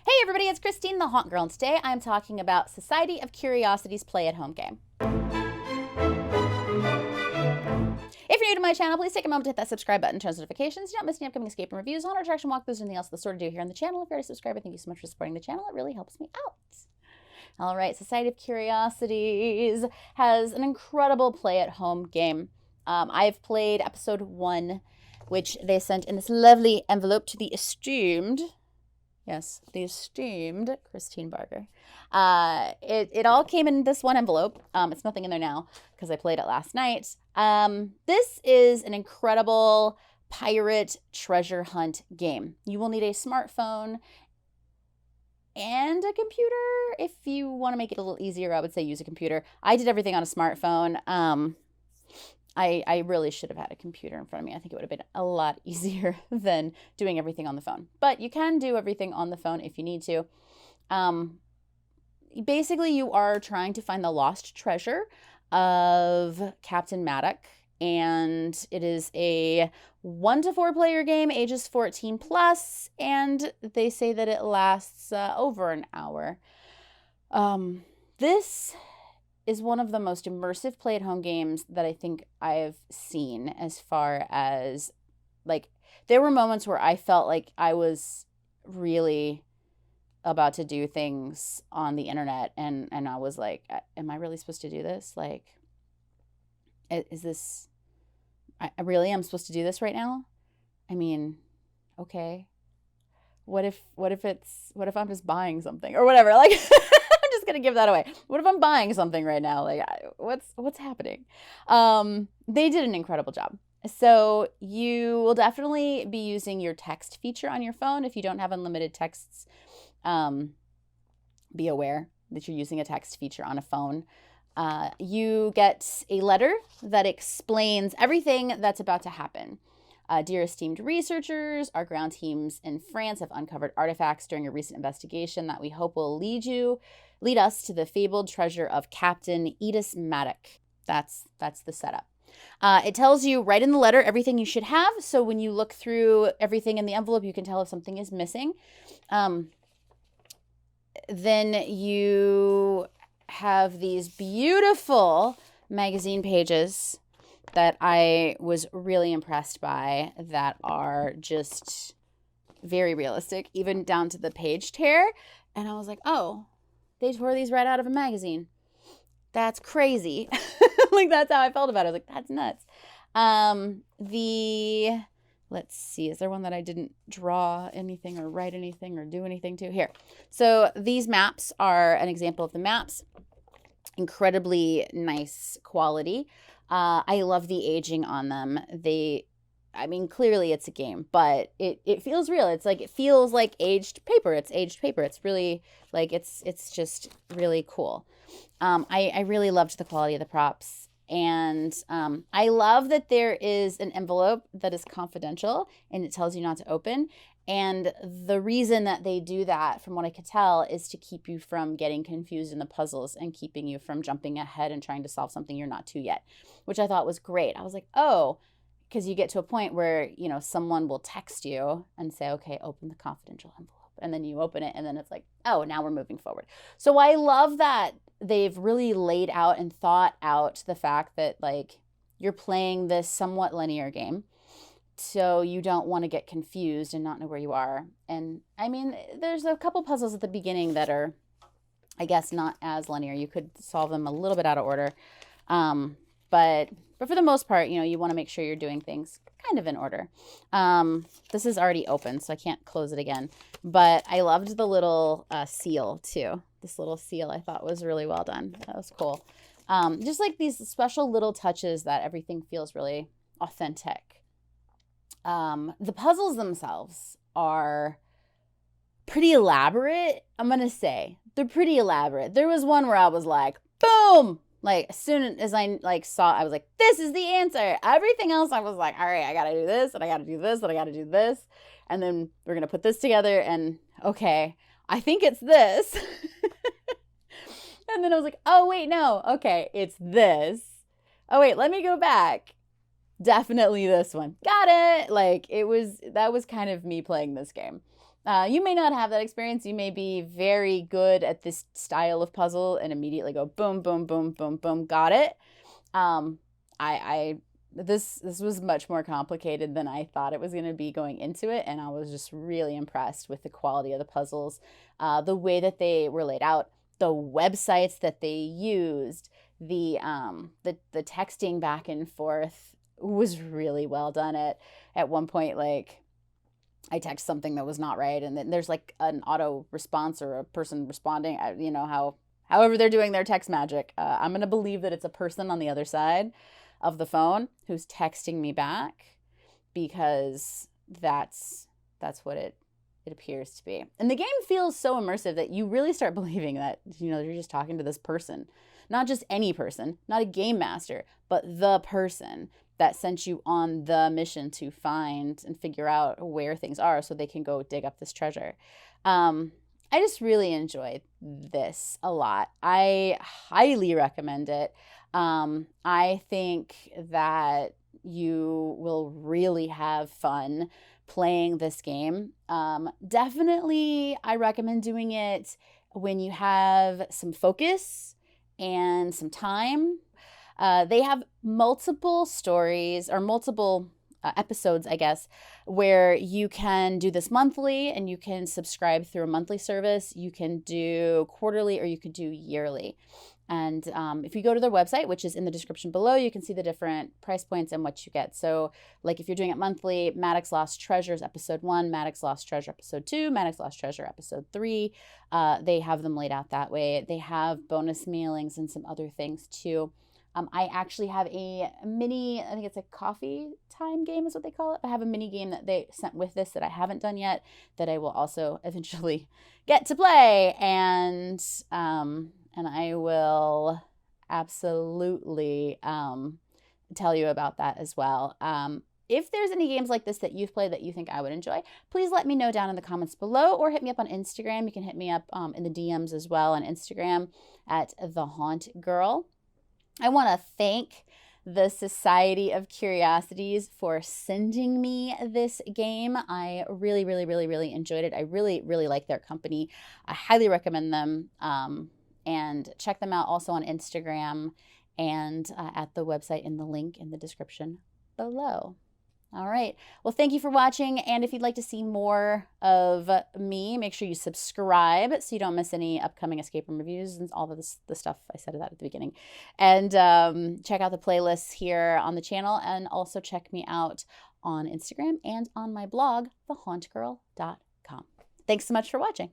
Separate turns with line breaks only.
Hey everybody, it's Christine the Haunt Girl, and today I'm talking about Society of Curiosities play-at-home game. If you're new to my channel, please take a moment to hit that subscribe button, turn on notifications. You don't miss any upcoming escape and reviews, haunted attraction walkthroughs, or anything else of the sort of do here on the channel. If you're already subscribed, thank you so much for supporting the channel. It really helps me out. All right, Society of Curiosities has an incredible play-at-home game. I've played episode 1, which they sent in this lovely envelope to the esteemed Christine Barker. It all came in this one envelope. It's nothing in there now because I played it last night. This is an incredible pirate treasure hunt game. You will need a smartphone and a computer. If you want to make it a little easier, I would say use a computer. I did everything on a smartphone. I really should have had a computer in front of me. I think it would have been a lot easier than doing everything on the phone. But you can do everything on the phone if you need to. Basically, you are trying to find the lost treasure of Captain Maddock. And it is a 1 to 4 player game, ages 14 plus. And they say that it lasts over an hour. This is one of the most immersive play-at-home games that I think I've seen, as far as, like, there were moments where I felt like I was really about to do things on the internet, and I was like, am I really supposed to do this? Like, is this, I really am supposed to do this right now? I mean, okay. What if I'm just buying something or whatever? Like, gonna give that away. What if I'm buying something right now? Like, what's happening? They did an incredible job. So you will definitely be using your text feature on your phone. If you don't have unlimited texts, be aware that you're using a text feature on a phone. You get a letter that explains everything that's about to happen. Dear esteemed researchers, our ground teams in France have uncovered artifacts during a recent investigation that we hope will lead us to the fabled treasure of Captain Edis Maddock. That's the setup. It tells you right in the letter everything you should have. So when you look through everything in the envelope, you can tell if something is missing. Then you have these beautiful magazine pages that I was really impressed by, that are just very realistic, even down to the page tear. And I was like, oh, they tore these right out of a magazine. That's crazy. Like, that's how I felt about it. I was like, that's nuts. Let's see, is there one that I didn't draw anything or write anything or do anything to? Here. So these maps are an example of the maps. Incredibly nice quality. I love the aging on them. Clearly it's a game, but it feels real. It feels like aged paper. It's aged paper. It's really, like, it's just really cool. I really loved the quality of the props. And I love that there is an envelope that is confidential and it tells you not to open. And the reason that they do that, from what I could tell, is to keep you from getting confused in the puzzles and keeping you from jumping ahead and trying to solve something you're not to yet, which I thought was great. I was like, oh, because you get to a point where, someone will text you and say, okay, open the confidential envelope. And then you open it and then it's like, oh, now we're moving forward. So I love that they've really laid out and thought out the fact that, like, you're playing this somewhat linear game. So you don't want to get confused and not know where you are. And I mean, there's a couple puzzles at the beginning that are, I guess, not as linear. You could solve them a little bit out of order. But for the most part, you want to make sure you're doing things kind of in order. This is already open, so I can't close it again. But I loved the little seal too. This little seal I thought was really well done. That was cool. Just like these special little touches that everything feels really authentic. The puzzles themselves are pretty elaborate. I'm going to say they're pretty elaborate. There was one where I was like, boom, like, as soon as I saw it, I was like, this is the answer. Everything else, I was like, all right, I got to do this and I got to do this and I got to do this. And then we're going to put this together and okay, I think it's this. And then I was like, oh wait, no. Okay. It's this. Oh wait, let me go back. Definitely this one. Got it. Like, that was kind of me playing this game. You may not have that experience. You may be very good at this style of puzzle and immediately go boom, boom, boom, boom, boom, got it. This was much more complicated than I thought it was going to be going into it, and I was just really impressed with the quality of the puzzles, the way that they were laid out, the websites that they used, the texting back and forth was really well done. At one point, like, I text something that was not right, and then there's like an auto response or a person responding. You know, however they're doing their text magic. I'm gonna believe that it's a person on the other side of the phone who's texting me back, because that's what it appears to be. And the game feels so immersive that you really start believing that, you know, you're just talking to this person, not just any person, not a game master, but the person that sent you on the mission to find and figure out where things are so they can go dig up this treasure. I just really enjoyed this a lot. I highly recommend it. I think that you will really have fun playing this game. Definitely, I recommend doing it when you have some focus and some time. They have multiple stories, or multiple episodes, I guess, where you can do this monthly, and you can subscribe through a monthly service. You can do quarterly, or you could do yearly. And if you go to their website, which is in the description below, you can see the different price points and what you get. So like if you're doing it monthly, Maddox Lost Treasures Episode 1, Maddox Lost Treasure Episode 2, Maddox Lost Treasure Episode 3, they have them laid out that way. They have bonus mailings and some other things too. I actually have a mini, I think it's a coffee time game is what they call it. I have a mini game that they sent with this that I haven't done yet, that I will also eventually get to play. And I will absolutely tell you about that as well. If there's any games like this that you've played that you think I would enjoy, please let me know down in the comments below, or hit me up on Instagram. You can hit me up in the DMs as well on Instagram at The Haunt Girl. I want to thank the Society of Curiosities for sending me this game. I really, really, really, really enjoyed it. I really, really like their company. I highly recommend them. And check them out also on Instagram and at the website in the link in the description below. All right. Well, thank you for watching. And if you'd like to see more of me, make sure you subscribe so you don't miss any upcoming escape room reviews and all of the stuff I said that at the beginning. And check out the playlists here on the channel, and also check me out on Instagram and on my blog, thehauntgirl.com. Thanks so much for watching.